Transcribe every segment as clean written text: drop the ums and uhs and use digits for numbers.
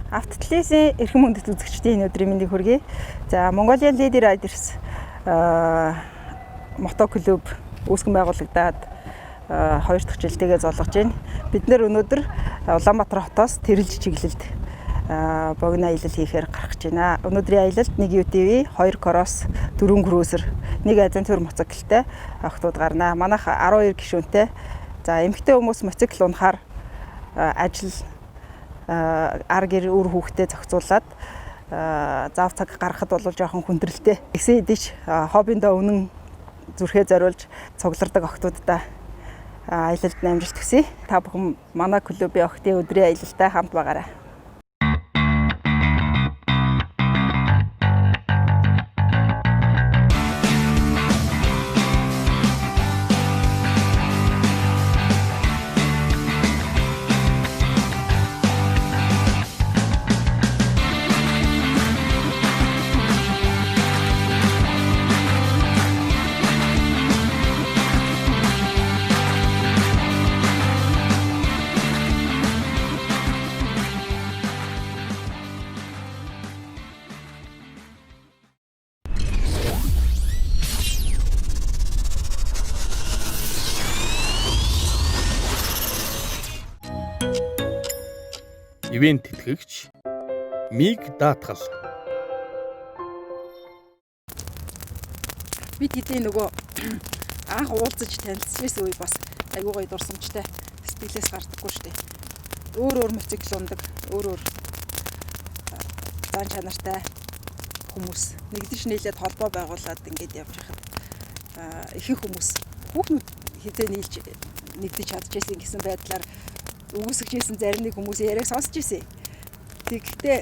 Автотлесийн эрхэм хүндэт үзэгчдийн өдрийн мэндийг хүргэе. За Mongolian Lady Riders мотоклуб үүсгэн байгуулагдаад 2 дахь жилтэйгээ золгож байна. Бид нэр өнөөдөр Улаанбаатар хотоос Тэрэлж чиглэлд богино аялал хийхээр гарах гэж байна. Өнөөдрийн аялалд 1 UTV, 2 Cross, 4 Cruiser, 1 азийн төр мотоциклтэй охтууд гарнаа. Манайх 12 гишүүнтэй. За эмэгтэй хүмүүс мотоцикл унахаар ажил ар гэр үр хүүхдээ зохицуулаад зав цаг гаргахад бол жоохон хүндрэлтэй. Гэсэн хэдиж хоббиндоо үнэн зүрхээ зориулж цуглардаг охтуудтай аялалд амжилт хүсье. Та бүхэн манай клубын охтын өдрийн аялалтай хамт байгаарай. Ивент тэтгэгч Миг даатгал. Бид хэдийн нөгөө анх уулзаж танилцчихсан үе бас айгүй гоё дурсамжтай, сэтгэлээс гардаггүй шүү дээ. Өөр мотоцикл ундаг, өөр зан чанартай хүмүүс нэгдэж нийлээд холбоо байгуулад ингэж явж байхад ихэнх хүмүүс хүүхнүүд хэзээ нийлж нэгдэж чадчихсан гэсэн байдлаар үүсгэжсэн зарим нэг хүмүүс яриаг сонсч ирсэн. Тэгэхдээ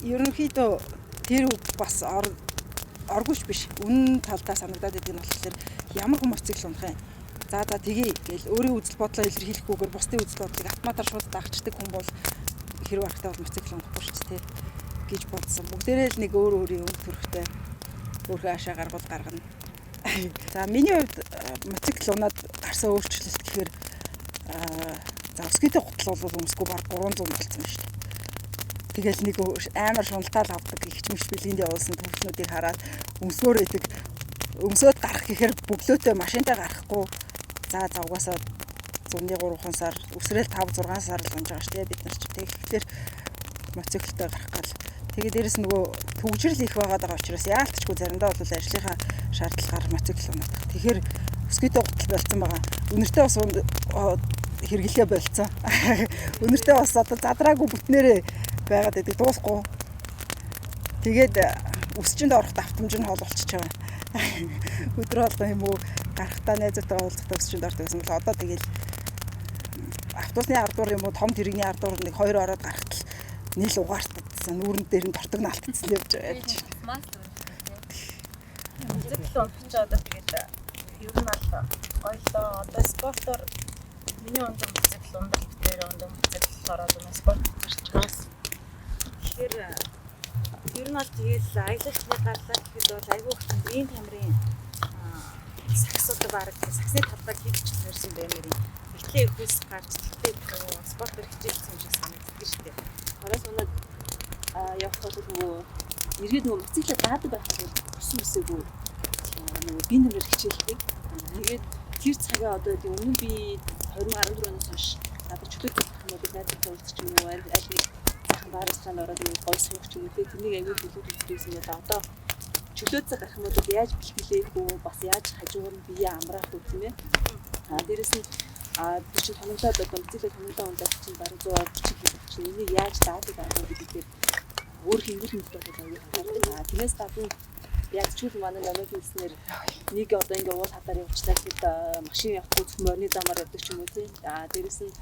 ерөнхийдөө тэр бас оргүйч биш. Үнэн талдаа санагдаад байдаг нь болохоор ямар хүмүүс мотоцикл унах юм. За тгий гэл өөрийн үзэл бодлоо илэрхийлэхгүйгээр бусдын үзэл бодлыг автоматар шууд дагчдаг хүн бол хэрэг аргатай бол мотоцикл унахгүй шүү дээ гэж бодсон. Бүгдээрээ л нэг өөрийн өнгө төрхтэй өөрхөө ашаа гаргана. За миний хувьд мотоцикл унаад гарсан өөрчлөлт гэхээр өсгийтэй гутал бол өмсгөө баг 300 болсон шүү дээ. Тэгэл нэг амар шуналтаал авдаг ихч мэгч бэлгэнд явуулсан түүхнүүдийг хараад өмсгөөр идэг. Өмсөд гарах гэхээр бөглөөтэй машинтай гарахгүй. За угаасаа 103 сар өсрэл 5-6 сар л унж байгаа шүү дээ бид нар ч. Тэгэхээр мотоциклтэй гарах гал. Тэгээд дээрэс нөгөө төгжрөл их байгаа учраас яалтчгүй заримдаа бол ажлынхаа шаардлагаар мотоцикл унаад. Тэгэхээр өсгийтэй гутал болцсон байгаа. Үнэртэй бас хэрэглээ болцсон. Үнэртэй бас одоо задраагүй бүтнээрээ байгаад байдаг дуусахгүй. Тэгээд өсчөнд орох давтамж нь хол болчихж байгаа. Өдрөө болго юм уу гарахтаа найзуудтайгаа уулзахтаа өсчөнд ордог гэсэн бол одоо тэгэл автобусны ардуур юм уу том тэрэгний ардуур нэг 2 ороод гарахтал нийл угаартсан нүүрэн дээр нь тортог наалтцсан явж байгаа гэж. Мотоцикл унахчаа одоо тэгээд ер нь бол гоёлоо одоо спортоор миний ундаг мотоцикл ундаг дээр ундаг мотоцикл ороод спорт гарч байгаас. Тэгэхээр ер нь бол тэгээд аялалчны гарлаа гэхэд бол айгүй их ийм тамирын саксууд баг саксны талбай хийгч ирсэн баймаар ихтлээ их хүс гарч тэгтээ спортоор хичээлсэн юм шиг санагддаг шүү дээ. Хороос унаад явах бол нөгөө иргэд нөгөө мотоциклаа даадаг байхад өсөн өсөөгөө нөгөө би нэмэр хичээлдэг. Тэгээд тэр цагаа одоо өмнө би 2014 оноос хойш надад чөлөөтэй юм уу найзтай уулзч юм уу аль нэг сайхан баарс цаана ороод нэг гой суух ч юм уу тэрнийг аягүй төлөвлөж ирсэн юм да одоо чөлөөтэй гарах юм бол яаж бэлтгэлээх үү бас яаж хажуугаар нь бие амраах үү тийм ээ. Дээрэс нь би чи томогдоод одоо мотоциклээ томогдоо ундаг чинь баруун 140 км чинь энийг яаж даадаг аа гэдгээр өөр хингүүл мэт болоод аягүй харагдав. Тэрнээс гадна яг чүл манай намайг хэлснээр нэг одоо ингээ уул хатаар явчихлаа гэхэд машин явахгүй морины замаар явдаг ч юм уу тийм. Дээрэс нь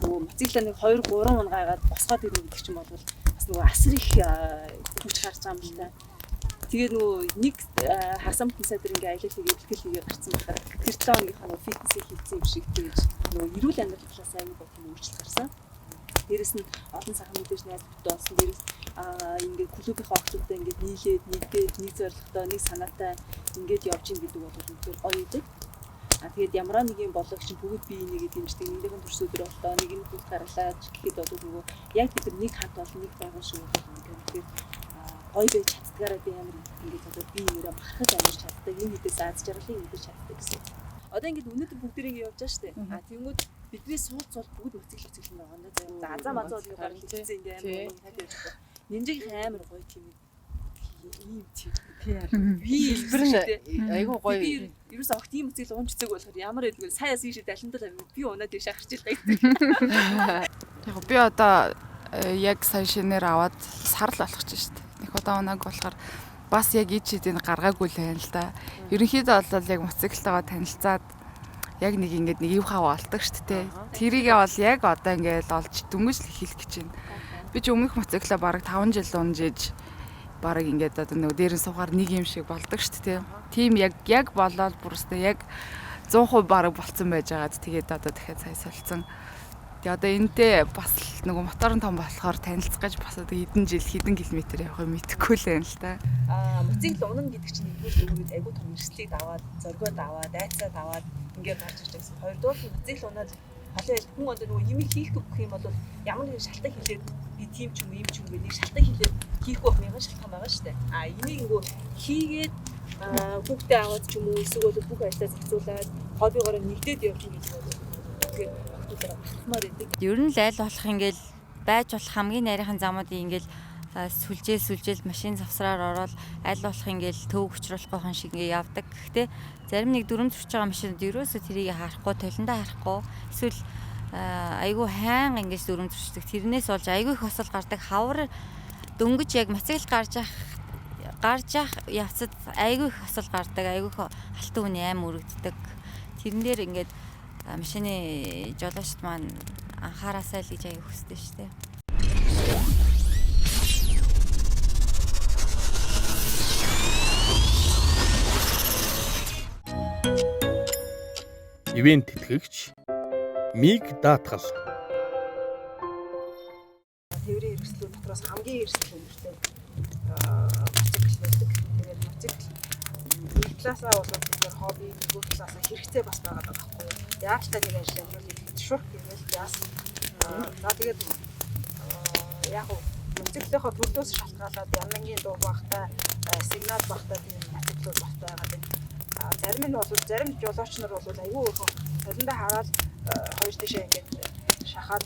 нөгөө мотоциклаа нэг 2-3 он гайгаад босгоод ирнэ гэдэг ч юм бол бас нөгөө асар их хүч гарч байгаа юм л та. Тэгээ нөгөө нэг хасам тэнсаа дээр ингээ аялал хийгээд бэлтгэл хийгээд гарсан байхаар тэр 7 хоногийнхаа нөгөө фитнесийг хийсэн юм шиг тэгж нөгөө эрүүл амьдрал талаас аягүй гол юм өөрчлөлт гарсан. Дээрэс нь олон сайхан мэдээж найзуудтай болсон. Дээрэс ингээд клубийнхаа охтуудтай ингээд нийлээд нэгдээд нэг зорилготой нэг санаатай ингээд явж ийн гэдэг бол үнэхээр гоё юм. Тэгээд ямар нэг юм болог чинь бүгд бие нэгээ дэмждэг. Нэгэн төрс өдөр болтоо нэг нь бүгд гаргалаад гэхэд бол нөгөө яг бид нэг хат бол нэг байгуул шиг болдог юм. Тэгэхээр гоё байж чаддгаараа би амар ингээд одоо би нэрээ махархаж амьдарч чаддаг. Энэ хэдээс аз жаргалыг мэдэж чаддаг гэсэн. Одоо ингээд өнөөдөр бүгдээрээ явж байгаа шүү дээ. Тэнгүүд бидний сууц бол бүгд мотоциклын байгаа нэ. За азаа мазаа бол гарч ирсэн ингээд амар тань явж байгаа. Нинжиг амар гоё тийм ийм тийм би айгуу гоё ерөөс огт ийм үцэг л уунцэг болохоор ямар байдгүй саяас ийш далхандал би унаад тийш харч илаа гэдэг. Яг би одоо яг сая шинээр аваад сар л болох ч шүү дээ. Нэг удаа унааг болохоор бас яг ид шидийг гаргаагүй л байна л да. Ерөнхийдөө бол яг мотоциклтайгаа танилцаад яг нэг ингээд нэг ив хав олдог шүү дээ. Тэрийгээ бол яг одоо ингээд олж дөнгөж л хийх гэж байна. Би ч өмнөх мотоциклаа бараг 5 жил унжиж бараг ингээд одоо нөгөө дээр нь суугаар нэг юм шиг болдог шүү дээ. Тийм яг болоод бүрстээ яг 100% бараг болцсон байж байгаад тэгээд одоо дахиад сая солилцсон. Тэгээ одоо энэтэй бас нөгөө моторын том болохоор танилцах гэж бас одоо хэдэн километр явахыг мэдэхгүй л байна л та. Мотоцикл унана гэдэг чинь нэгдүгээр айгүй том эрсдлийг аваад, зоргоод аваад, айцаад аваад ингээд гарч ирж байсан. Хоёрдугаар мотоцикл унаад холын хүн одоо нөгөө юм хийхгүй гэх юм бол ямар нэгэн шалтгаан хэлээд би тийм ч юм уу, ийм ч юм уу нэг шалтгаан хэлээд хийхгүй байх мянган шалтгаан байгаа шүү дээ. Энийг нөгөө хийгээд хүүхдээ аваад ч юм уу эсвэл бол бүх ажлаа зохицуулаад хоббигоор нэгдээд явж байгаа гэдэг бол тэгэхээр хүүхдүүдээр ахмаар байдаг. Ер нь л аль болох ингээл байж болох хамгийн нарийнхан замуудыг ингээл сүлжээл машин завсраар ороод аль болох ингээл төв хүчрүүлэхгүй хон шиг ингээ явдаг. Гэхдээ зарим нэг дүрм зурж байгаа машинууд ерөөсөө тэрийг харахгүй, толиндоо харахгүй эсвэл айгүй хайн ингэж дүрм зурчдаг. Тэрнээс болж айгүй их осол гардаг. Хавар дөнгөж яг мотоцикл гарч явцад айгүй их осол гардаг. Айгүй их алтан үний аим өргөддөг. Тэрэн дээр ингээд машины жолоочд маань анхаараасаа л гэж айгүй хүсдэг шүү дээ. Ивент тэтгэгч Миг даатгал. Тээврийн хэрэгслүүд дотроос хамгийн эрсдэл өнөртэй мотоцикл байдаг. Тэгээд мотоцикл нэг талаасаа бол тэгэхээр хобби, нөгөө талаасаа хэрэгцээ бас байгаа байхгүй юу. Яаж та нэг ажил амжуулах шүүх гэвэл яас. За тэгээд яг мотоциклынхаа төрлөөс шалтгаалаад ямангийн дуу багтаа сигнал багтаа тийм мотоциклууд багтаа байгаа. Зарим нь бол зарим жолооч нар бол айгүй өөрхөн солиндоо хараад хоёр тишээ ингээд шахаад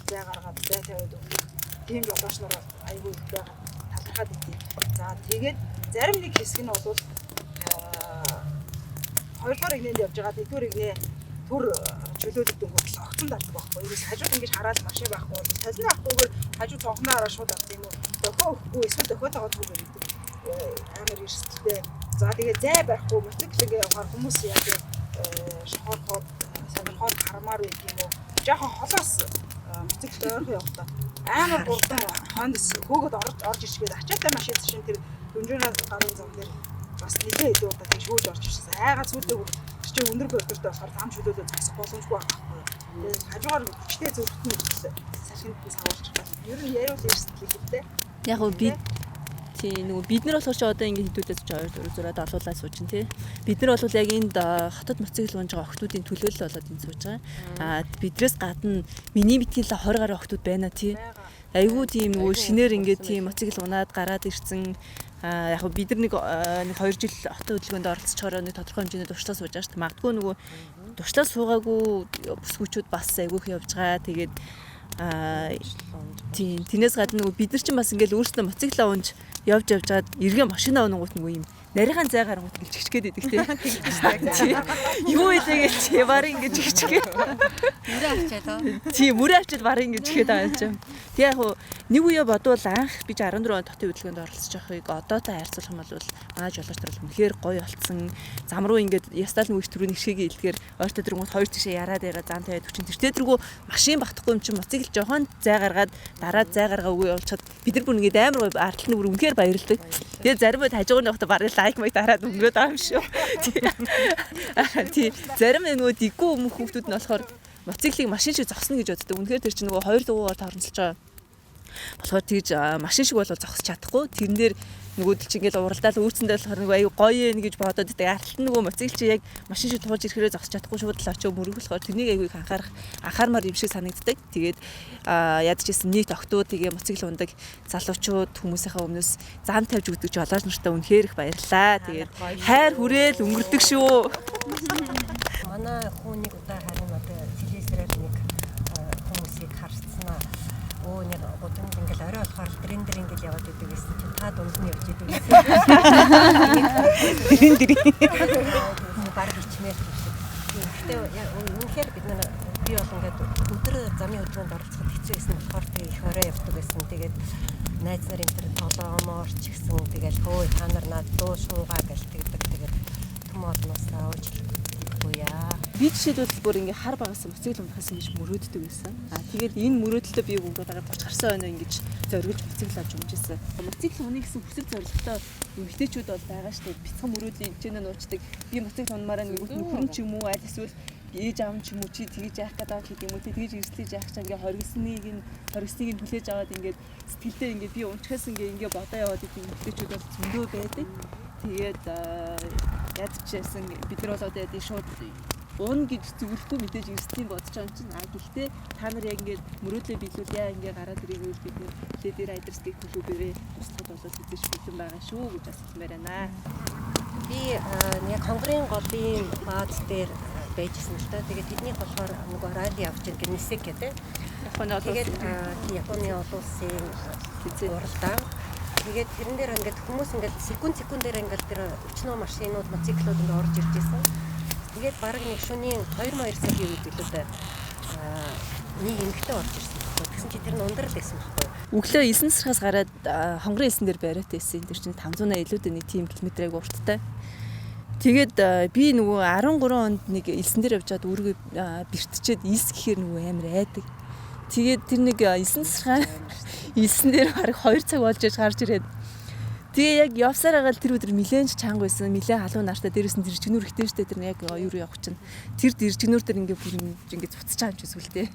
зай гаргаад зай тавиад өгөх. Тийм жолооч нар айгүй байгаа талархаад идэв. За тэгээд зарим нэг хэсэг нь бол хоёрдугаар игнэнд явж байгаа нэгдүгээр игнээ түр чөлөөлөгдөн хүртэл огцон дардаг байхгүй. Ерөөс хажууд ингэж хараад машин байхгүй бол тазны авахгүйгээр хажууд цонхноо хараад шууд авдаг юм уу? Дохоо өгөхгүй эсвэл дохоо тагаад өгөх гэдэг амар эрсдэлтэй. За тэгээд зай барихгүй мотоциклыг явахаар хүмүүс яг шохорхоод сонирхоод хармаар байдаг юм уу? Жаахан холоос мотоцикл ойрхон явахдаа амар гурдан хондос хөөгд орж ирчгээд ачаатай машин чинь тэр дөнжөөнөөс гарын зам дээр бас нэлээд хэдэн удаа тийм шүүж орж ирсэн. Айгаа зүудээ чи өндөр бордортой болохоор зам шүлөөдөө засах боломжгүй байгаа байхгүй. Тэгээд хажуугаар хүчтэй зөвхөн салхинд савуулчих гал. Ер нь яриул эрсдэл хэлтэй. Яг уу би нөгөө бид нар болохоор ч одоо ингэ хэдүүдээс ч 2 4 6 олуулаад сууж чинь тий. Бид нар бол яг энд хотод мотоцикл унж байгаа охтуудын төлөөлөл болоод энэ сууж байгаа. Бидрээс гадна миний битгий л 20 гаруй охтууд байна тий. Айгуу тийм нөгөө шинээр ингээд тийм мотоцикл унаад гараад ирсэн. Яг бид нар нэг 2 жил хотын хөдөлгөөнд оролцохоор нэг тодорхой хэмжээний туршлага сууж байгаа шүү дээ. Магадгүй нөгөө туршлага суугаагүй бүсгүүчүүд бас айгүйх явж байгаа. Тэгээд тийм тэрнээс гадна нөгөө бид нар чинь бас ингээд өөрсдөө мотоциклаа унж явж байгаад эргээ машинаа унангууд нөгөө юм нарийнхан зай гарангууд гэж чичгээд идэг тий. Юу илээ гэж чи баг ингэж чичгээд. Мөрөө авчаад. Тийм мөрөө авчаад баг ингэж чичгээд байгаа юм чинь. Тэг яг хуу нэг үе бодвол анх би 14 онд хотын хөдөлгөөнд оролцож байгааг одоотой харьцуулах юм бол манай жолооч нар үнэхээр гоё болцсон. Зам руу ингээд ястал нүгч түрүүний хшээгээ илтгэхээр ойртой дэргүүд хоёр тишээ яраад зам тавиад өчн тэртээ дэргүү машин багтахгүй юм чинь мотоцикл жоохон зай гаргаад дараад зай гаргаа үгүй явуулчихад бид нар бүр ингээд амар гоё ардтал нүр үнэхээр баярлдаг. Тэгээ зарим үед хажуугаар явахдаа барыг лайк майк дараад өнгөрөөд байгаа юм шүү. Тий. Зарим нөгөө диггүй хүмүүс хүүхдүүд нь болохоор мотоциклыг машин шиг зогсно гэж боддог. Үнэхээр тэр чинь нөгөө хоёр дугуугаар тооромсолж байгаа Болохоор тэгж машин шиг бол зогсож чадахгүй. Тэрэн дээр нөгөөдөл чи ингээл уралдаал үүрцэндээ болохоор нэг аюу гоё юм гэж бодоод байдаг. Аралт нь нөгөө мотоцикл чи яг машин шиг туулж ирэхээрээ зогсож чадахгүй шууд л очиж мөрөглөхөөр тэрнийг аюу их анхаармаар юм шиг санагддаг. Тэгээд ядчихсэн нийт октод тэгээ мотоцикл ундаг залуучууд хүмүүсийнхээ өмнөөс зам тавьж өгдөг жолооч нартаа үнэхээр их баярлаа. Тэгээд хайр хүрээл өнгөрдөг шүү. Манай хүүнийг удаа харин одоо телевизээр нэг хүмүүсийг харцснаа. Өө нэг гудамж ингээл орой болохоор дрин ингээл яваад идэг гэсэн чинь та дунд нь явж идэг гэсэн. Дрин баг хичмээр гэсэн. Гэхдээ үнэхээр бид нар би бол ингээд өдөр замын өдрөнд оролцоход хэцүү байсан болохоор тэг их орой явдаг байсан. Тэгээд найз нар энэ төр толгоомоор ч гэсэн тэгэл хөөе та нар над дуу шуугаа гэж тэгдэг. Тэгээд түм олноосаа уучлахгүй яа. Би жишээлбэл бүр ингээ хар багаас мотоцикл унахаас ингэж мөрөөддөг байсан. Тэгээд энэ мөрөөдөлтөө би бүгдээр гарсан байна ингэж зориулж мотоцикл авч өмжсэн. Мотоцикл унах гэсэн хүсэл зорилготой эмэгтэйчүүд бол байгаа шүү дээ. Бяцхан мөрөөдлийн хэмжээнд нуучдаг. Би мотоцикл унамаараа нэг нөхөр ч юм уу аль эсвэл ээж аав ч юм уу чи тэгж яах гэдэг гэдэг юм уу тэгж эрсдэж яах чам ингээ хоригсныг хүлээж аваад ингээд сэтгэлдээ ингээ би унчихаас ингээ бодоо яваад идэг эмэгтэйчүүд бол зөндөө байдаг. Тэгээд ядчихсан бид нар бол одоо яа шууд уун гэж зүгэлэхгүй мэдээж эрсдлийн бодож байгаа юм чинь гэхдээ та нар яг ингээд мөрөөдлөө биелүүлээ ингээ гараад ирээгүй бид нэ ледер айдерсдыг төлөвлөрөө туслахад бол хэзээ бэлэн байгаа шүү гэж асуумаар байна. Би яг хонгорын голын бааз дээр байжсэн л та. Тэгээд тэднийх болохоор нөгөө ралли явж байгаа гэнэсэг гэдэг. Японы олон улсын уралдаан. Тэгээд тэрэн дээр ингээд хүмүүс ингээд секундээр ингээд тэр өчнөө машинууд мотоциклууд ингээд орж ирж байсан. Тэгээд бараг нэг шөнийн 2-2 цагийн үед билүү нэг эмэгтэй орж ирсэн. Тэгсэн чи тэр нь ундрал байсан байхгүй юу? Өглөө 9 сархаас гараад хонгорын эсэн дээр бариад байсан. Тэр чинь 500-аа илүүтэй нэг тийм километрийг урттай. Тэгээд би нөгөө 13 онд нэг элсэн дээр явжгаад өөрийгөө бэртчээд илс гэхээр нөгөө амар айдаг. Тэгээд тэр нэг 9 сархаа элсэн дээр бараг 2 цаг болж гарч ирээд тэгээ яг явсаар агаал тэр өдөр нилээнч чанга байсан. Нилээн халуун нартай дээрээс нь дэржгнүр ихтэй штэ тэр яг юу явах чинь. Тэр дэржгнүр дээр ингээ бүр ингээ цуцж байгаа юм чи сүлдээ.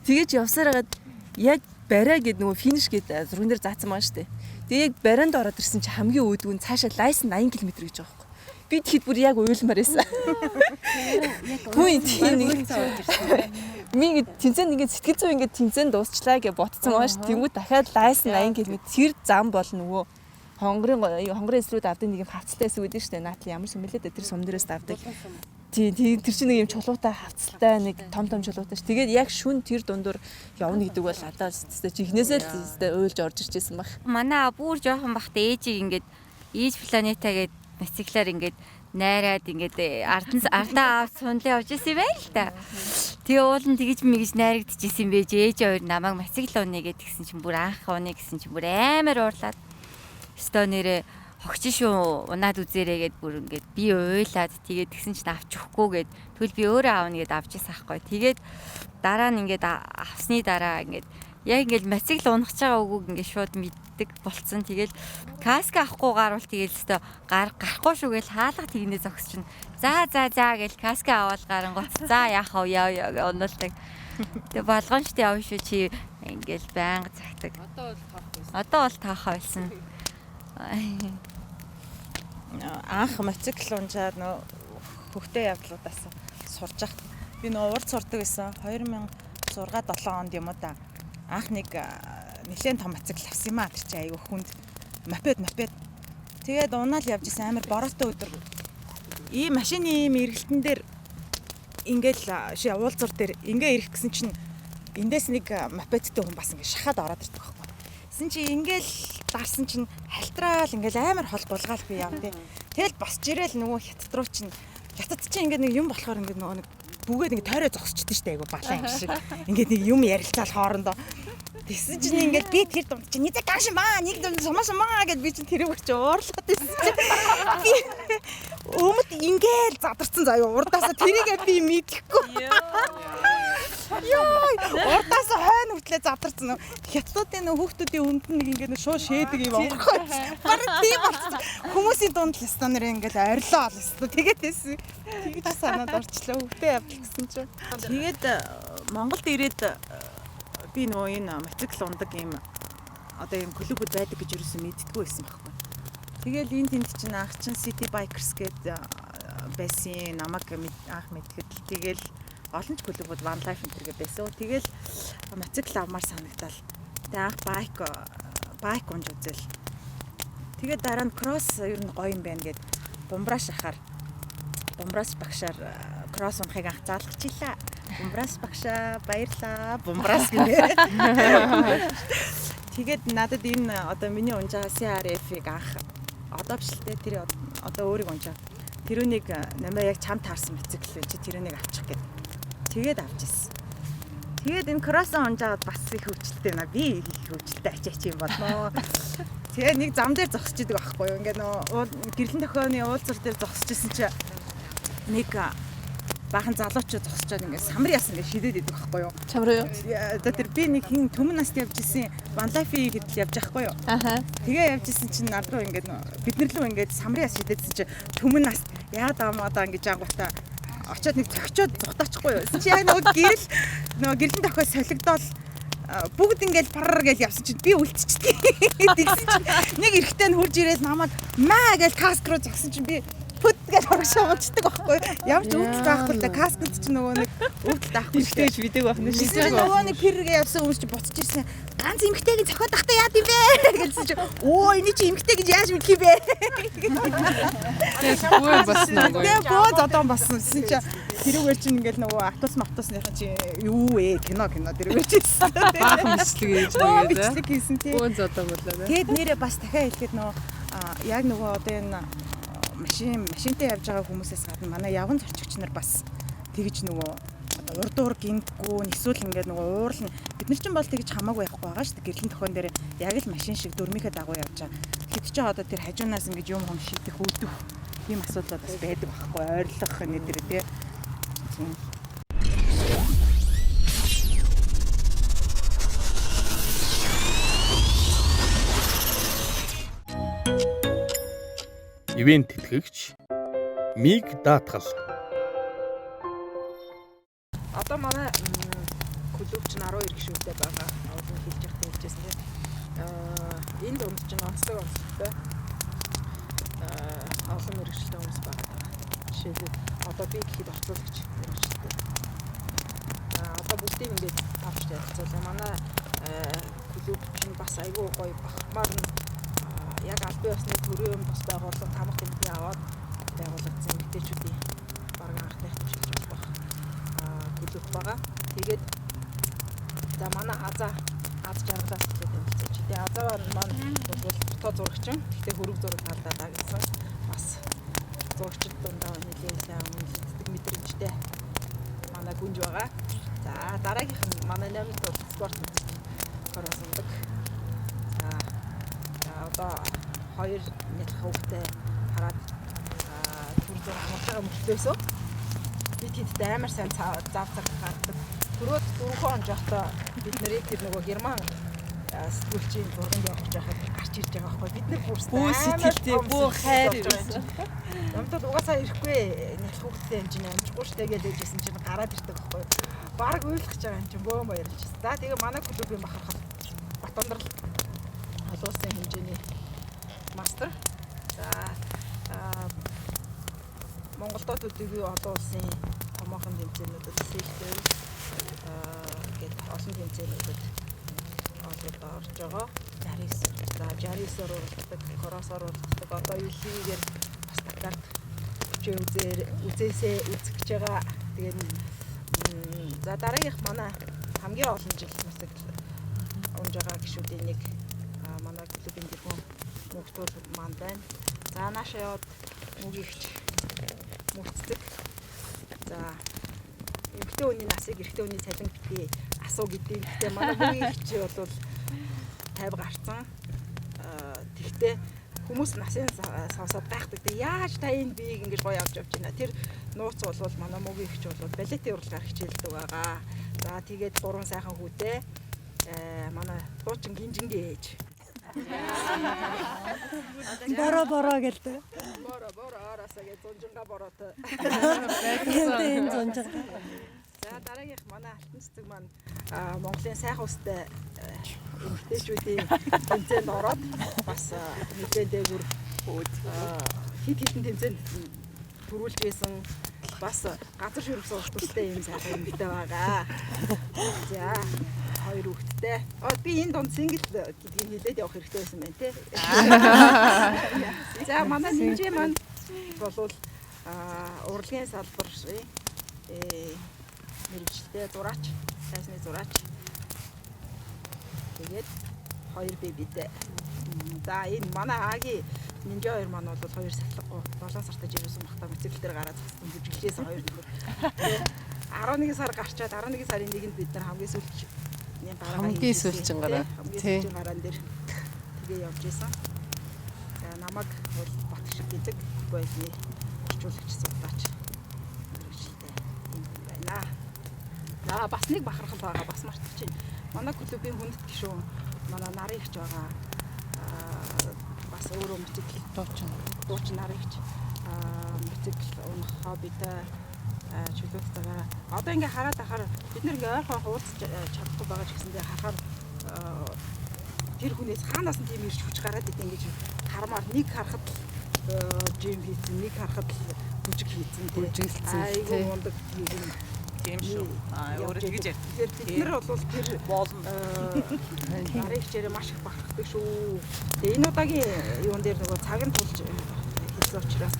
Тэгэж явсаар агаад яг барай гэд нөгөө финиш гэд зурган дээр заасан байгаа штэ. Тэгээ яг барианд ороод ирсэн чи хамгийн өөдгөө нь цаашаа лайс 80 км гэж байгаа байхгүй. Би тэгэхэд бүр яг уйлмаар байсан. Хүй тийм нэг минь тэнцэн ингээд сэтгэл зүй ингээд тэнцэн дуусчлаа гэж ботцсон байгаа ш. Тэнгүүд дахиад лайс 80 км тэр зам бол нөгөө хонгорын эсрүүд авдаг нэг юм хавцалтай эсвэ гэдэг шүү дээ. Наатлын ямар сум бэлээ дээ тэр сум дээрээс авдаг. Тийм тэр чинь нэг юм чулуутай хавцалтай нэг том чулуутай ш. Тэгээд яг шүн тэр дундуур явна гэдэг бол одоо чихнээсээ л уйлж орж ирчихсэн баг. Манай бүр жоохон бахта ээжийг ингээд ээж планета гэдэг мотоциклаар ингээд найраад ингээд ардаа авч сунлаа явж исэн юм байл та. Тэгээ уул нь тэгж мэгж найрагдчихсэн байж ээж хоёр намайг мотоцикл унаа гэдгсэн чинь бүр анх унаа гэсэн чинь бүр амар уурлаад стонерэ хогч шүү унаад үзээрэй гэд бүр ингээд би уйлаад тэгээд тэгсэн чинь авч өгөхгүй гэд тэгвэл би өөрөө аавна гэд авч ирсэн аахгүй. Тэгээд дараа нь ингээд авсны дараа ингээд яг ингээд мотоцикл унах чагаа үгүйг ингээд шууд мэддэг болцсон. Тэгэл каск авахгүй гарвал тэгэл өстө гарахгүй шүү гэл хаалга тэгнээ зогс чинь. За гэл каск аваад гарангуут за яах вэ яа унаалдаг. Тэгээ болгоон штэ явна шүү чи ингээд байнга цагтаг. Одоо бол таах байсан. Анх мотоцикл унжаад нөө хөвгтэй явдлуудаас сурж ахт. Би нөө урд сурдаг байсан. 2006-7 онд юм уу да. Анх нэг нэлээд том мотоцикл авсан юм аа тэр чи аягүй хүнд мопед. Тэгээд унаал явж исэн амар бороотой өдөр. Ийм машины ийм эргэлтэн дээр ингээл уулзуур дээр ингээ ирэх гэсэн чинь эндээс нэг мопедтэй хүн бас ингээ шахаад ороод ирдэг байхгүй. Гэсэн чи ингээл дарсан чинь халтраал ингээл амар хол булгаал би яв тий. Тэгэл босч ирээл нөгөө хятад руу чинь хятад чинь ингээ нэг юм болохоор ингээ нөгөө нэг бүгээд ингээ тойроо зогсчихдээ штэ айгу балан юм шиг. Ингээ нэг юм ярилцаал хоорондоо. Тэгсэн чинь ингээл би тэр дунд чинь нэг ганшин баа нэг дунд сумаа гэд би чинь тэрийг чи уурлаад байсан чинь би өмд ингээл задарсан заяа урдаасаа тэрийгээ би мэдэхгүй. Яа урдаас хойно хүртлээ задарсан. Хятадын хүүхдүүдийн өмд нэг ингээ шуу шээдэг юм аахгүй. Бараг тийм болсон. Хүмүүсийн дунд л станаар ингээл орилоо олсон. Тэгээд байсан. Тэгээд санаад орчлоо хөвгтэй явдал гэсэн чинь. Тэгээд Монголд ирээд би нөгөө энэ мотоцикл ундаг юм одоо юм клубуд байдаг гэж юусэн мэддэггүй байсан байхгүй. Тэгэл энэ тэнд чинь анх чинь City Bikers гэдэг байсан намайг анх мэдгэд тэгэл олон ч клубуд One Life энэ төр байсан. Тэгэл мотоцикл авмаар санагдал. Тэгээ анх байк унж үзэл. Тэгээд дараа нь кросс ер нь гоё юм байна гэд бумбраш ахаар бумбраш багшаар кросс унахыг анх заалгачихлаа. Бумбраш багшаа баярлаа. Бумбраш гээ. Тэгээд надад энэ одоо миний унж байгаа CRF-ийг анх одоо бишлээ тэр одоо өөрийг унжаа. Тэрүүнийг намайг яг чам таарсан мотоцикл байж тэрүүнийг авчих гээд. Тэгээд авч ирсэн. Тэгээд энэ кросс унжаад бас их хөвчлөлтэй наа би их хөвчлөлтэй ачаач юм болно. Тэгээ нэг зам дээр зогсож идэг байхгүй юу. Ингээ нөө гэрлэн тохионы уулзал дээр зогсож исэн чи нэг баахан залуучууд зогсчоод ингээ самар яасан ингээ шидэд идэг байхгүй юу. Чамруу юу? Одоо тэр би нэг хин Төмөн наст явж исэн One Life гэдэл явж байхгүй юу. Аха. Тэгээ явж исэн чинь над руу ингээ бид нар лөө ингээ самар яас шидэдсэн чи Төмөн наст яа даамаадаа ингээ жаагуудаа очоод нэг зөгчөөд зугтаачихгүй юу. Чи яг нөгөө гэрлэн тохио солигдоод бүгд ингээл парар гэж явсан чинь би үлдчихдэг. Тэгсэн чинь нэг эрэхтэй нь хурж ирээд намайг маа гэж каск руу загсан чинь би пүт гэж оршоо уучдаг байхгүй. Ямар ч өвдөлт байхгүй л да каскд чинь нөгөө нэг өвдөлт авахгүй Ихтэйж бидэг байх нь шийдэж нөгөө нэг пэргээ явсан хүмүүс чи буцаж ирсэн. Ганц эмхтэйг зохиод тахта яад юм бэ гэсэн чинь өө энэ чи эмхтэй гэж яаж мэдх юм бэ? Бөө бас нөгөө. Тэгээ бөө зодон болсон чинь тэрүүгээр чинь ингээл нөгөө автобусныхан чи юу вэ? Кино тэрүүгээр чи Баахан бичлэг хийж байгаа бичлэг хийсэн тий. Бөө зодон болоо. Тэгэд нэрээ бас дахиад хэлэхэд нөгөө яг нөгөө одоо энэ машинтай явж байгаа хүмүүсээс гадна манай явган зорчигч нар бас тэгж нөгөө одоо урд уур гинтгүү эсвэл ингээд нөгөө уурлна бид нар чинь бол тэгж хамаагүй явахгүй байгаа шүү дээ. Гэрлэн тохион дээр яг л машин шиг дөрмийнхээ дагуу явж байгаа. Хэд ч одоо тэр хажуунаас ингээд юм шийдэх үүдэх тийм асуудал бас байдаг байхгүй ойрлох нэг тэр тий. Ивент тэтгэгч Миг даатгал. Одоо манай клуб чинь 12 гишүүнтэй байгаа. Одоо хэлж явах хэлжсэн тийм. Энэ дунд чинь онцлог онцлогтой. Олон мэргэжлтэй хүмүүс байгаа. Жишээлбэл одоо би гэхэд орцуулагч мэргэжлтэй. Одоо бүгдийг ингээд авч тавьчихлаа. Манай клуб чинь бас айгүй гоё бахмаар нь яг аль бие усны төрийн бас байгууллага тамга тэмдгийн аваад байгуулагдсан эмэгтэйчүүдийн бараг анхных төвшилж болох клуб байгаа. Тэгээд за манай Аз жаргалаас хэлээд хэлцээч. Тэгээ Азаа маань бол фото зурагчин. Гэхдээ хөрөг зураг талдаа гэсэн бас зурагчид дундаа нэлээд сайн үнэлдэг мэдрэмжтэй манай гүнж байгаа. За дараагийнх нь манай 8 дахь спорт корос ундаг. Одоо 2 нэг хөвгтэй хараад түрүү амарч байгаа мөртлөөсөө би тэд амар сайн зав гаргадаг. Түрүүд 4 он жохтой бид нарыг тэр нөгөө герман сэтгүүлчийн зурганд явуулж байхад гарч ирж байгаа байхгүй бид нар бүр сэтгэлтэй бөө хайр байсан. Намтад угаасаа ирэхгүй нэг хөвгтэй юм чинь амжихгүй штэ гэж хэлжсэн чинь гараад ирдэг байхгүй. Бараг уйлах гэж байгаа юм чинь бөө баярлж байна. За тэгээ манай клубын бахархал Батандрал олон улсын хэмжээний мастер. За Монголдод үгүй олон улсын томоохон тэмцээнүүдэд сэлтэй гээд олон тэмцээнүүдэд орж байгаа. 69 оролцдог, коросоор оролцдог. Одоо юлигээр бас Дакарт үзээсээ үзэж байгаа. Тэгээд за дараагийнх манай хамгийн олон жил мотоцикл унж байгаа гишүүдийн нэг манай клубын диплом мөхтөл маань байна. За наашаа яваад мөгийгч мөцдөг. За эмэгтэй хүний насыг эрэгтэй хүний цалин битгий асуу гэдэг. Гэхдээ манай мөгийгч бол 50 гарцсан. Тэгтээ хүмүүс насын сонсоод байхдаг. Яаж та энэ биеийг ингэж гоё авч явж байна. Тэр нууц бол манай мөгийгч бол балетын урлагаар хичээлдэг байгаа. За тэгээд 3 сайхан хүүтэй манай дуучин гинжингийн ээж. Бороо гэлтэй. Бороо ороосоо гэж зунжинга бороотой. Энэ зунжинга. За За дараагийнх манай алтан цэцэг маань Монголын сайхан устай эмэгтэйчүүдийн тэмцээнд ороод бас нэлээд дээгүр хит хитэн тэмцээнд төрүүлж байсан бас газар ширхэг суулт устай юм сайхан эмэгтэй байгаа. За хоёр хүүхэдтэй. Би энэ донд сингл гэдгийг хэлээд явах хэрэгтэй байсан байна тий. За манай нэмжээ маань болвол урлагийн салбарын мэрэгчлээ зураач, сайсны зураач. Тэгээд хоёр бебитэй. За энэ манай Агийн нинжэ хоёр маань бол 2 сарлахгүй 7 сартаа жирсэн бахта мотоцикл дээр гараад цацсан бүжиглээсэн хоёр нөхөр. 11 сар гарчаад 11 сарын 1-нд бид нар хамгийн сүүлчин гараа дээр тэгээ явж исэн. За намайг бол багш гэдэг байсны орчуулагч судлаач мэрэгчлээ юм байна. За бас нэг бахархал байгаа бас мартчих чинь. Манай клубын хүндэт гишүүн манай нарын ихч байгаа. Бас өөрөө мотоцикл дуучин нарын ихч мотоцикл унах хоббитэй чөлөөтэй. Одоо ингээ хараад ахаар бид нэг ойрхон хуулцаж чадахгүй байгаа ч гэсэндээ харахаар тэр хүнээс хаанаас нь тийм ирж хүч гараад идэв ингэж хармаар нэг харахад жим хийсэн, нэг харахад бүжиг хийсэн тийм. Айгуу мундаг тийм шүү. Өөрөө тэгж яа. Тэгэхээр бид нар бол тэр нарын хичээрээ маш их бахархдаг шүү. Тэгээ энэ удаагийн юун дээр нөгөө цаг нь тулж хэлсэн учраас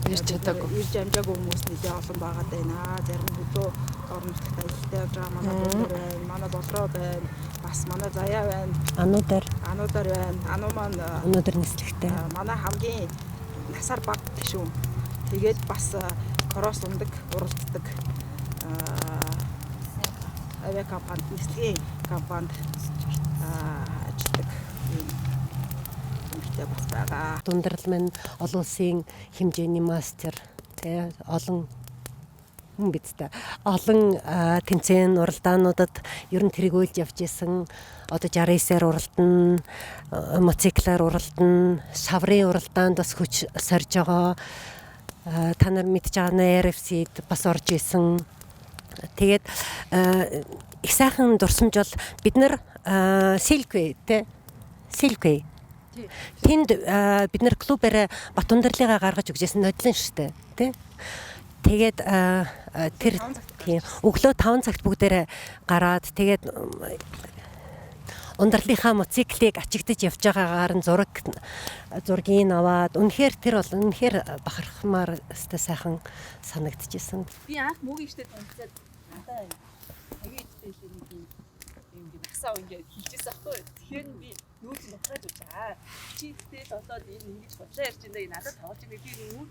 ирж чадаагүй. Ирж амжаагүй хүмүүс нэлээ олон байгаа даа. Зарим хөдөө орон нутагт аялалтай явж байгаа манай дүүнэр байна, манай болроо байна, бас манай заяа байна. Ануудар байна. Ануу маань өнөөдөр нислэгтэй. Манай хамгийн насаар баг гişүүн. Тэгээд бас кросс ундаг, уралддаг авиа компанид нислэгийн компанид ажилладаг юмтай бас байгаа. Дундрал маань олон улсын хэмжээний мастер тий олон хүн бидтэй олон тэмцээн уралдаануудад ер нь тэргүүлж явж исэн. Одоо 69-аар уралдан, мотоциклаар уралдан, шаврын уралдаанд бас хүч сорж байгаа. Та нар мэдж байгаа нэ RFC-д бас орж исэн. Тэгээд их сайхан дурсамж бол бид нар Silkway тий Silkway тэнд бид нар клубаараа Батундралыгаа гаргаж өгчээсэн нодлон штэ тий. Тэгээд тэр тийм өглөө 5 цагт бүгдээрээ гараад тэгээд ундралынхаа мотоциклийг ачигдаж явж байгаагаар нь зургийг аваад үнэхээр тэр бол үнэхээр бахархмаар өстэй сайхан санагдчихсэн. Би анх мөгийн штэ танилцаад надаа тэгээд хэлсэн юм насаа ингээд хэлчихсэн аахгүй. Тэгэхээр би нүүр нухраад үзээ. Чи тэгээд одоо энэ ингэж бодлоо ярьж байна. Надад тоглож байгаа би нүүр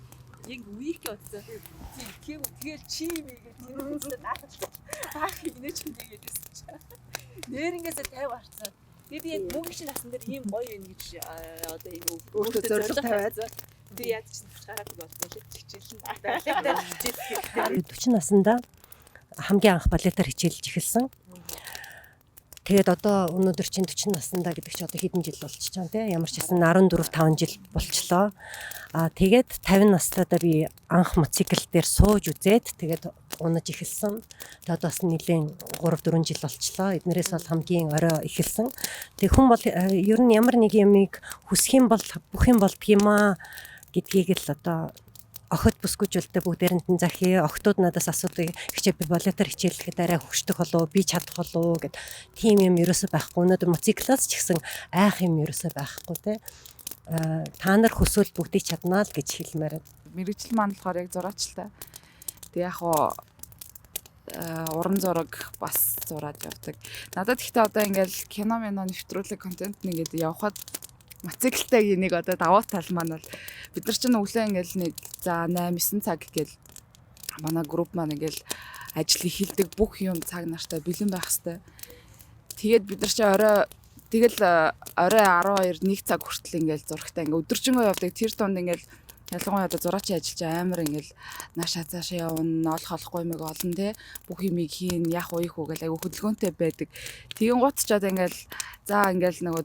яг үеийг утсан. Тэгэл чи мэйгээ тэр хүмүүстэй наахад аах инээч хийгээд байсан чинь. Нэрнгээсээ 50 гарцсан. Тэгээд би яг мөнгө шиг насан дээр ийм гоё юм гэж одоо энэ өөртөө зорилго тавиад би яаж ч гараад болсон шүү хичээлэн балетаар хичээлэх. 40 наснда хамгийн анх балетаар хичээлж эхэлсэн. Тэгээд одоо өнөөдөр чинь 40 наснда гэдэг чи одоо хэдэн жил болчихж байгаа тийм ямар ч гэсэн 14-5 жил болчлоо. Тэгээд 50 настайдаа би анх мотоцикл дээр сууж үзээд тэгээд унаж эхэлсэн. Тэгээд бас нэлийн 3-4 жил болчлоо. Эднэрээс бол хамгийн орой эхэлсэн. Тэг хүн бол ер нь ямар нэг юмыг хүсэх юм бол бүх юм болдг юм аа гэдгийг л одоо охид бүсгүйжүүлдэг бүгдээрэнд нь захи охтууд надаас асуудаг хичээ би балетаар хичээлэхэд арай хөвгчдөг болов би чадах болов гэд тийм юм ерөөсөй байхгүй. Өнөөдөр мотоциклаас ч гэсэн айх юм ерөөсөй байхгүй те. Та нар хүсвэл бүгдийг чаднаа л гэж хэлмээр. Мэргэжил маань болохоор яг зураачлаа. Тэг яг уран зураг бас зураад явдаг. Надад ихтэй одоо ингээл кино нэвтрүүлэг контент нэгэд явхад мотоциклтай нэг одоо давуу тал маань бол бид нар чинь өглөө ингээл нэг за 8-9 цаг гээл манай групп маань ингээл ажил эхэлдэг бүх юм цаг нартай бэлэн байх хэвээр. Тэгээд бид нар чинь орой 12-1 цаг хүртэл ингээл зурагтай ингээ өдөржингөө явдаг. Тэр тунд ингээл ялангуяа одоо зураачийн ажиллаж амар ингээл наашаа цаашаа явна, олох олохгүй юмыг олно те. Бүх юмыг хийн, яах уих уу гэл айгу хөдөлгөөнтэй байдаг. Тэгин гут ч одоо ингээл за ингээл нөгөө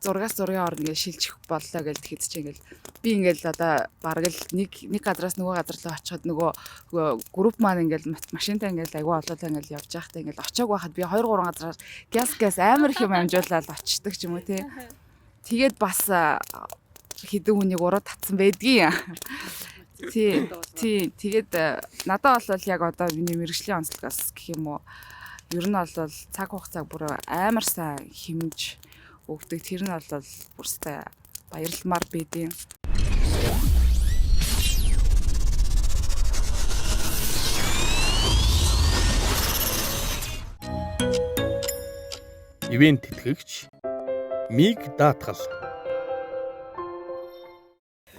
зургаас зургийн орно гэж шилжих боллоо гэл тэгэхэд чи ингээл би ингээл одоо бараг л нэг газраас нөгөө газар руу очиход нөгөө групп маань ингээл машинтай ингээл айгу олоолаа ингээл явж байхдаа ингээл очиог байхад би 2 3 газараар газ амар их юм амжуулаад очдөг ч юм уу те. Тэгээд бас хэдэн хүнийг уруу татсан байдгийн. Тий. Тэгээд надад бол яг одоо миний мэргэжлийн онцлогоос гэх юм уу. Ер нь бол цаг хугацааг бүр амар сайн хэмж өгдөг. Тэр нь бол бүрстэй баярламар байдیں۔ Ивент тэтгэгч Миг даатгал.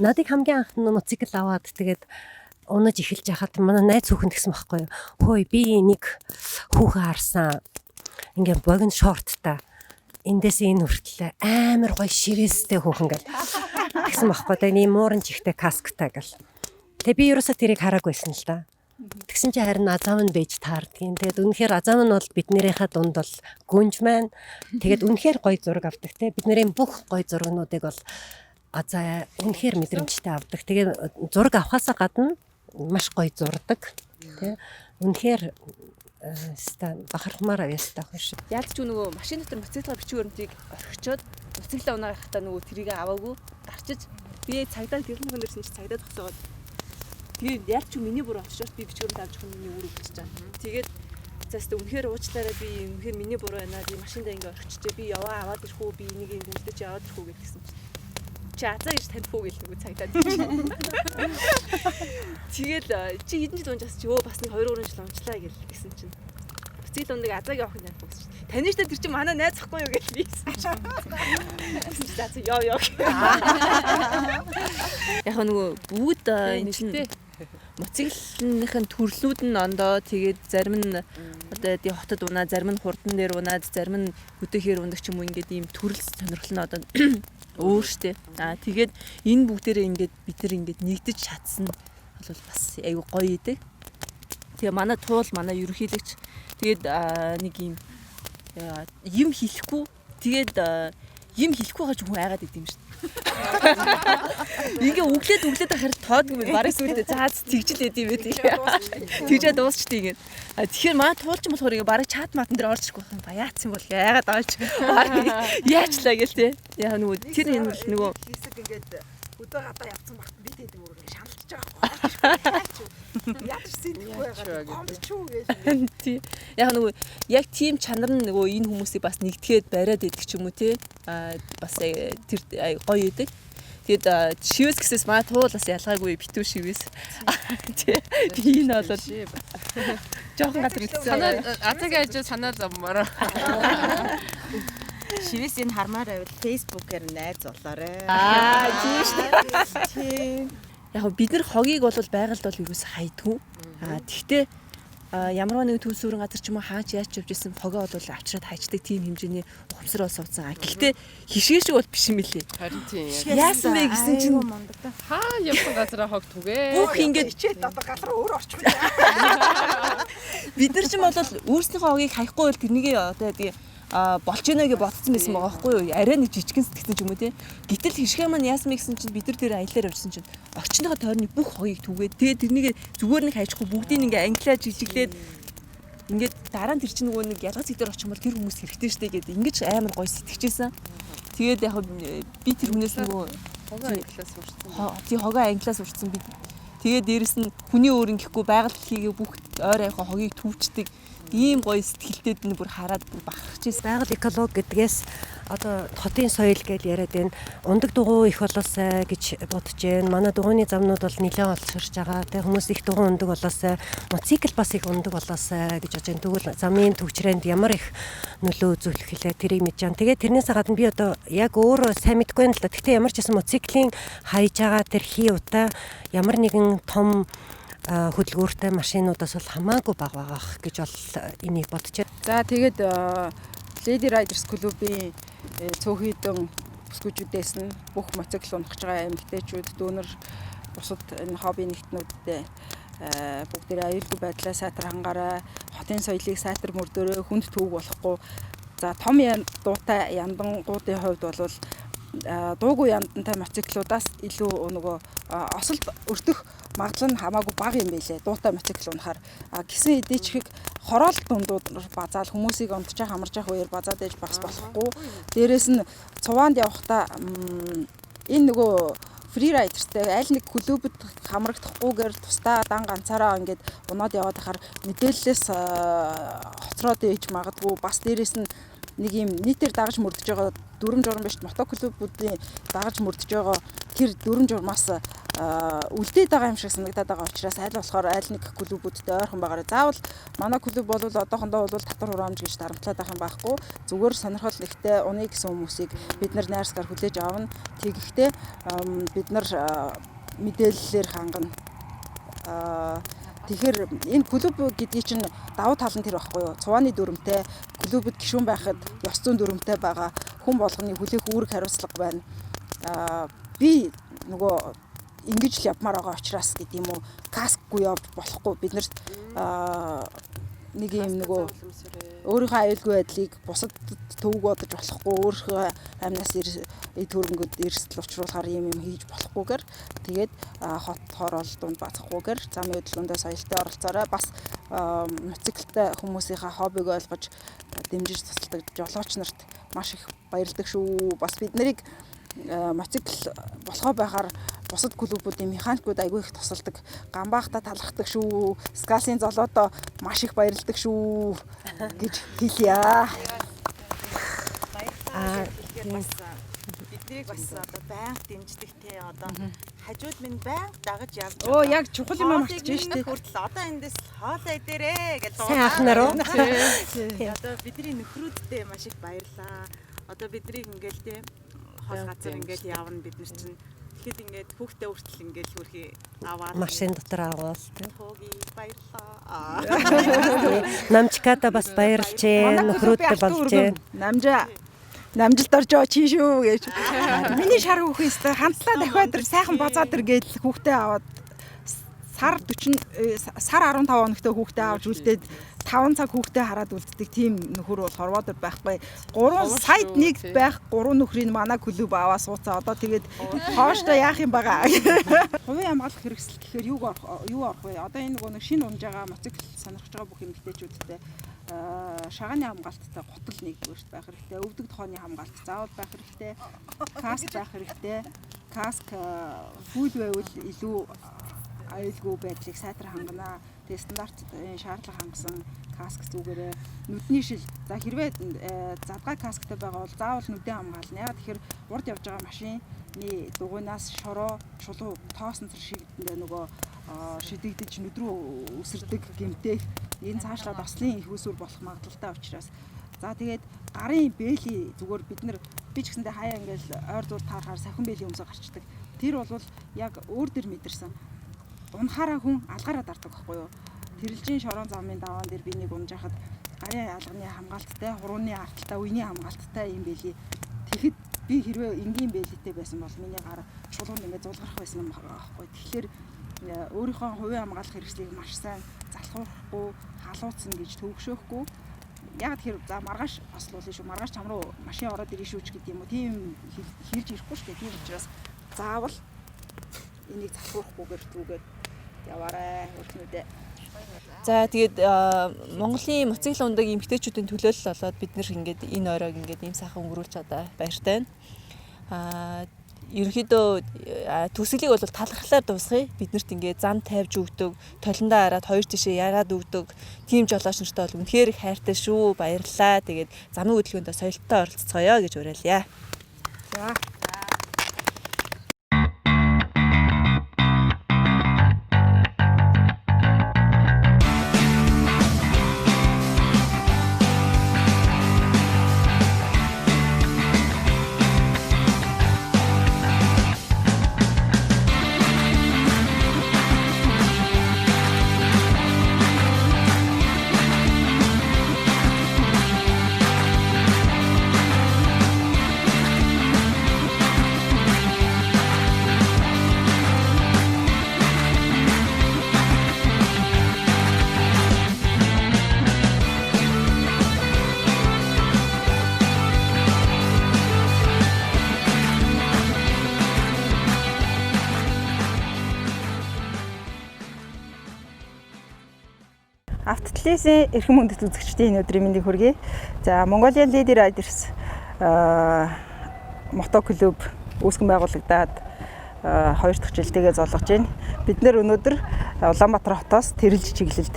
Надыг хамгийн анх мотоцикл аваад тэгээд унаж эхэлж яхад манай найз хүүхэн гэсэн байхгүй юу. Хөөе би нэг хүүхэн харсан. Ингээ богино шорттай. Эндээс энэ хүртэл амар гоё шивэстэй хүүхэн гэл. Тэгсэн байхгүй. Тэгээд ийм муурын чихтэй касктай гэл. Тэгээд би ерөөсөө тэрийг хараагүйсэн л да. Тэгсэн чи харин азам нь бэж таардгийн. Тэгээд үнэхээр азам нь бол биднэрийнхээ дунд бол гүнж маань. Тэгээд үнэхээр гоё зураг авдаг те. Бидний бүх гоё зургнуудыг бол азаа үнэхээр мэдрэмжтэй авдаг. Тэгээд зураг авахаасаа гадна маш гоё зурдаг. Тэ. Үнэхээр бахархмаар авьяастай хөөш. Яг ч нөгөө машин дотор мотоцикл бичиг баримтыг орхичоод мотоцикл унаахтаа нөгөө тэрийг аваагүй гарчиж би цагдаа тэр нэг өнөрсөн чи цагдаа тогсоогоод тэгээд яг ч миний бүр очшоос би бичиг баримт авч хүний үр өгч чаа. Тэгээд зааст үнэхээр уучлаарай би үнэхээр миний буруу байна. Би машиндаа ингээ орхичжээ. Би яваа аваад ирэх үү? Би энийг үлдэж яваад ирэх үү гэсэн чинь чи азаа гэж таньхгүй гэл нөгөө цагдаа тийм. Тэгэл чи хэдэн жил унжаас чи бас нэг 2 3 жил унчлаа гэл гэсэн чинь. Бүцэл дундыг азаагийн охин таньхгүй гэсэн чинь. Таны ч тэр чинь манай найз ахгүй юу гэл бийсэн. За ёо. Яг нөгөө бүгд энэ чинь мотоциклынхын төрлүүд нь ондоо тэгээд зарим нь одоо тий хотод унаа, зарим нь хурдан дээр унаад, зарим нь өдөөхээр ундаг ч юм уу ингээд ийм төрөл сонирхол нь одоо өөр штэ. Тэгээд энэ бүгдээрээ ингээд бид нар ингээд нэгдэж чадсан бол бас айгүй гоё идэг. Тэгээ манай туул манай ерөнхийлөгч тэгээд нэг юм хэлэхгүй тэгээд юм хэлэхгүй гаж хүн айгаад идэм штэ. Ингээ өглөөд ахаар тоод юм барыг сүлдээ заац тэгжил эд юм байдаг. Тэгжээ дуусчихдээ ингээ. Тэгэхээр манай туулч болохоор ингээ барыг чат матан дээр орж ирэхгүй байна. Яац юм бол яагаад ааж. Яачлаа гэл те. Яа нөгөө тэр энэ нөгөө хэсэг ингээд өдөө гадаа явцсан багт бид хэдэм өөр ингээ шаналж байгаа байхгүй. Ядч сэндэхгүй байгаа. Гомдчуу гэж. Тий. Яг нөгөө яг тийм чанар нь нөгөө энэ хүмүүсийг бас нэгтгэхэд бариад идэг ч юм уу те. Бас тэр гоё идэг. Тэгэд шивэс гэсээс маа туулаас ялгаагүй битүү шивэс. Тий. Би энэ бол жоохон гадар итсэн. Санаа азагийн ажил санаа зовмоор. Шивэс энэ хармаар байвал фэйсбүүкээр найз болоорой. Тийм шүү. Тийм. Яг бид нар хогийг бол байгальд бол юус хайдгүй. Тэгтээ ямарваа нэг төв сүрэн газар ч юм уу хаач яач явж исэн хогоо бол авчраад хайчдаг тийм хэмжээний ухамсар бол суудсан. Гэхдээ хишгээ шиг бол биш юм билээ. Харин тийм. Яасан бэ гэсэн чинь Хаа явсан газараа хог түгээ. бүх ингэж Хичээд одоо газар өөр орчих. бид нар ч юм бол өөрснийхөө хогийг хаяхгүй бол тэрнийг одоо тий болж гинэ гэж бодсон байсан байгаа байхгүй юу? Арай нэг жижигэн сэтгсэн ч юм уу тий. Гэтэл хишгээ маань яасан бэ гэсэн чинь бид нар тэр аялаар явжсан чинь орчныхоо тойрны бүх хогийг түгээд тэгээ тэрнийг зүгээр нэг хайчихгүй бүгдийг ингээ англиар жижиглээд ингээд дараа нь тэр чинь нөгөө нэг ялгац дээр очих юм бол тэр хүмүүс хэрэгтэй штэ гэдэг ингэж амар гоё сэтгэжсэн. Тэгээд яг би тэр хүнээс нөгөө Хогоо англиас урьдсан. тий хогоо англиас урьдсан би. Тэгээд дээрэс нь хүний өөр ингэхгүй байгаль хийгээ бүх ойр аяха хогийг түвчдэг ийм гоё сэтгэлтэд нь бүр хараад бүр бахарч ирсэн. Байгаль экологи гэдгээс одоо хотын соёл гэж яриад байна. Ундаг дугуй их болоосай гэж бодож байна. Манай дугуйны замнууд бол нэлээд олширч байгаа. Тэг хүмүүс их дугуй ундаг болоосай, мотоцикл бас их ундаг болоосай гэж бодож байна. Тэгвэл замын төвчрээнд ямар их нөлөө үзүүлэх хэлээ тэрийг мэдж байна. Тэгээд тэрнээс гадна би одоо яг өөрөө сайн мэдэхгүй юм л да. Гэхдээ ямар ч гэсэн мотоциклийн хайж байгаа тэр хий утаа ямар нэгэн том хөдөлгөөртэй машинуудаас бол хамаагүй бага байгаах гэж бол энийг бодож байна. За тэгээд Lady Riders клубын цөөхийдэн бүсгүйчүүдээс нь бүх мотоцикл унах гэж байгаа эмэгтэйчүүд дүүнер бусад энэ хобби нэгтнүүдтэй бүгдээ аюулгүй байдлаа сайтар хангаарай. Хотын соёлыг сайтар мөрдөрөө хүнд төвөг болохгүй. За том дуутай яндангуудын хувьд бол дуугүй яндантай мотоциклуудаас илүү нөгөө осолд өртөх магадлал нь хамаагүй бага юм байлээ. Дуутай мотоцикл унахаар гисэн эдээ чихэг хороол дундууд базаал хүмүүсийг ондчаа хамарч явах үеэр базаад ээж бас болохгүй. Дээрээс нь цуваанд явахдаа энэ нөгөө фри райдертэй аль нэг клубд хамрагдахгүйгээр тусдаа дан ганцаараа ингээд унаад яваад байхаар мэдээлэлээс хоцроод ээж магадгүй. Бас дээрээс нь нэг юм нийтээр дагаж мөрдөж байгаа дүрм журам биш мотоклубүүдийн дагаж мөрдөж байгаа тэр дүрм журмаас үлдээд байгаа юм шиг санагдаад байгаа учраас аль болохоор аль нэг клубүүдтэй ойрхон байгаарай. Заавал манай клуб бол одоохондоо бол татвар хураамж гэж дарамтлаад байгаа юм байхгүй. Зүгээр сонирхол нэгтэй уны гэсэн хүмүүсийг бид нар найрсгаар хүлээж авна. Тэгэхдээ бид нар мэдээллээр хангана. Тэгэхээр энэ клуб гэдгийг чинь давуу тал нь тэр байхгүй юу? Цувааны дүрмтэй клубд гишүүн байхад ёс зүйн дүрмтэй байгаа хүн болгоны хүлээх үүрэг хариуцлага байна. Би нөгөө ингэж л явмаар байгаа учраас гэдэг юм уу? Каскгүй явж болохгүй. Бид нарт нэг юм нөгөө өөрийнхөө аюулгүй байдлыг бусад төвөг бодож болохгүй. Өөрийнхөө амнаас төрөнгөд эрсдэл учруулахаар юм хийж болохгүйгээр тэгээд хот хороол дунд бацахгүйгээр замын хөдөлгөөндөө соёлтой оролцоорой. Бас мотоциклтай хүмүүсийнхаа хоббиг ойлгож дэмжиж тусалдаг жолооч нарт маш их баярлдаг шүү. Бас бид нарыг мотоцикл болохоо байхаар бусад клубүүдийн механикууд айгүй их тусалдаг. Гамбаахта талхахдаг шүү. Скасын золоодоо маш их баярлдаг шүү гэж хэлье. Биднийг бас одоо байнга дэмждэгтэй одоо хажууд минь байнга дагаж явж Оо яг чухал юм мартчихжээ шүү дээ. Хүртэл одоо эндээс хоолой идээрээ гэж Сайн ах нар уу? Одоо бидний нөхрүүдтэй маш их баярлаа. Одоо биднийг ингээл тийм хол газар ингээл явна бид нар чинь тэгэхэд ингээд хүүхдээ хүртэл ингээл хөрхи аваад Машин дотор аваад тооги баярлаа. Намчката бас баярлж нөхрөөдтэй болж Намжилт орж байгаа чи шүү гэж. Миний шар хүүхээстэй хамтлаа дахиад сайхан базаад ир гэж хүүхдээ аваад сар 15 хоногтой хүүхдээ авч үлдээд 5 цаг хүүхдээ хараад үлддэг тийм нөхөр бол хорвоод байхгүй. 3 саяд нэг байх 3 нөхрийн манай клуб аваа сууцаа. Одоо тэгээд хооштой яах юм байгаа. Хувийн хамгаалах хэрэгсэл гэхээр юу авах вэ? Одоо энэ нөгөө шинэ унж байгаа мотоцикл сонирхож байгаа бүх эмэгтэйчүүдтэй шагааны хамгаалттай гутал нэгдүгээрт байх хэрэгтэй. Өвдөг тохооны хамгаалт заавал байх хэрэгтэй. Каск байх хэрэгтэй. Каск фул байвал илүү аюулгүй байдлыг сайтар хангана. Тэгээ стандарт шаардлага хангасан каск зүгээрээ нүдний шил. За хэрвээ задгай касктай байгаа бол заавал нүдэн хамгаална. Ягаад тэгэхээр урд явж байгаа машины дугуйнаас шороо, чулуу, тоосонцор шигдэндээ нөгөө шидэгдэж нүд рүү үсэрдэг гэмтэх энэ цаашлаад ослын их усүр болох магадлалтай учраас за тэгээд гарын бэли зүгээр бид нар би ч гэсэндээ хаяа ингээл ойр зур таарахаар сахин бэлийн өмсөг гарчдаг. Тэр бол яг өөр дөр мэдэрсэн. Унахаараа хүн алгаараа дардаг байхгүй юу? Тэрэлжийн шорон замын даваан дээр би нэг унж хахад гарын алганы хамгаалттай, хурууны арталтай, үений хамгаалттай юм бэли. Тэгэхэд би хэрвээ энгийн бэлитэй байсан бол миний гар чулуунд ингээд зулгарах байсан юм байхгүй. Тэгэхээр өөрийнхөө хувийн хамгаалах хэрэгслийг маш сайн залхуурахгүй, халууцсан гэж төвөгшөөхгүй. Яг тэр за маргааш ослуулна шүү. Маргааш чам руу машин ороод ирнэ шүү ч гэдэг юм уу. Тийм хэлж ирэхгүй шүү дээ. Тийм учраас заавал энийг залхуурахгүйгээр түүгээд яваарай өрхнүүдээ. За тэгээд Монголын мотоцикл ундаг эмэгтэйчүүдийн төлөөлөл болоод бид нэр ингээд энэ оройг ингээд ийм сайхан өнгөрүүлж одоо баяртай байна. Ерөнхийдөө төсөлийг бол талархлаар дуусгая. Биднэрт ингээд зам тавьж өгдөг, толондоо хараад хоёр тишээ яраад өгдөг тийм жолооч нартай бол үнэхээр их хайртай шүү. Баярлалаа. Тэгээд замын хөдөлгөөндөө соёлтой оролцоцгоё гэж уриалъя. За телевизийн эрхэм хүндэт үзэгчдийн энэ өдрийн мэндийг хүргэе. За Mongolian Lady Riders мотоклуб үүсгэн байгуулагдаад 2 дахь жилтэйгээ золгож байна. Бид нэр өнөөдөр Улаанбаатар хотоос тэрэлж чиглэлд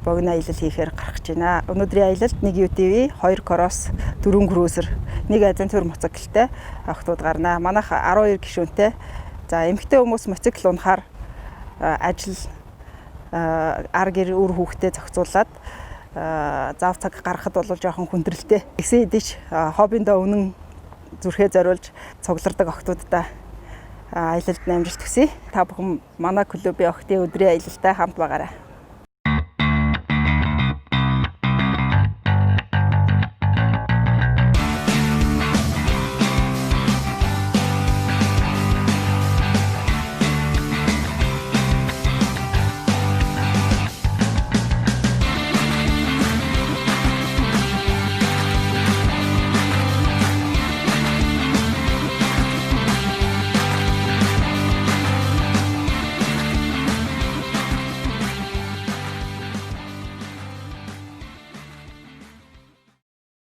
богино аялал хийхээр гарах гэж байна. Өнөөдрийн аялалд 1 UTV, 2 Cross, 4 Cruiser, 1 Adventure моцикл охтууд гарна. Манайх 12 гишүүнтэй. За эмэгтэй хүмүүс моцикл унахаар ажил ар гэр үр хүүхдээ зохицуулаад зав цаг гаргахад бол жоохон хүндрэлтэй. Гэсэн хэдиж хоббиндоо үнэн зүрхээ зориулж цуглардаг охтуудаа аялалд амжилт хүсье. Та бүхэн манай клубын охтын өдрийн аялалтай хамт байгаарай.